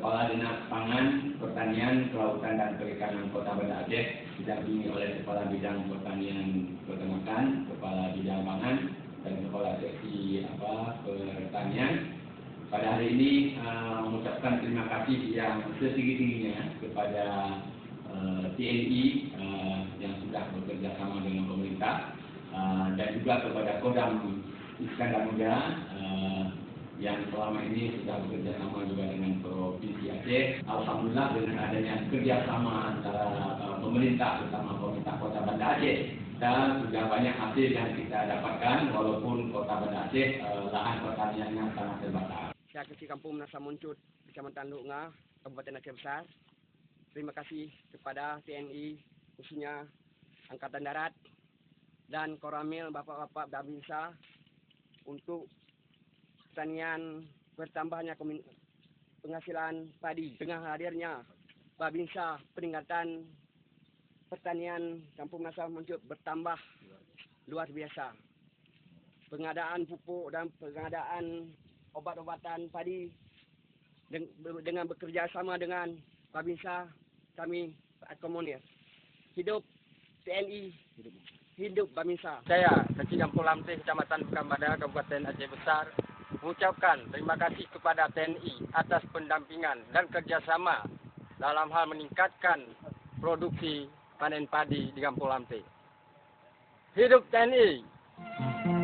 Kepala Dinas Pangan, Pertanian, Kelautan dan Perikanan Kota Banda Aceh didampingi oleh Kepala Bidang Pertanian Peternakan, Kepala Bidang Pangan, dan Kepala Seksi Pertanian. Pada hari ini mengucapkan terima kasih yang setinggi-tingginya kepada TNI yang sudah bekerja sama dengan pemerintah dan juga kepada Kodam Iskandar Muda yang selama ini sudah bekerja sama juga dengan Provinsi Aceh. Alhamdulillah dengan adanya kerjasama antara pemerintah, terutama pemerintah Kota Banda Aceh, dan sudah banyak hasil yang kita dapatkan walaupun Kota Banda Aceh lahan pertaniannya sangat terbatas. Saya kecil Kampung Menasa Muncut, Kecamatan Lunga, Kabupaten Aceh Besar. Terima kasih kepada TNI, khususnya Angkatan Darat dan Koramil, Bapak-Bapak Babinsa untuk pertanian bertambahnya penghasilan padi. Dengan hadirnya Babinsa, peningkatan pertanian Kampung Menasa Muncut bertambah luar biasa. Pengadaan pupuk dan pengadaan obat-obatan padi dengan bekerja sama dengan Babinsa, kami akomodir. Hidup TNI, hidup Babinsa. Saya, Kecil Kampung Lamteh, Kecamatan Bekambada, Kabupaten Aceh Besar, mengucapkan terima kasih kepada TNI atas pendampingan dan kerjasama dalam hal meningkatkan produksi panen padi di Kampung Lamteh. Hidup TNI!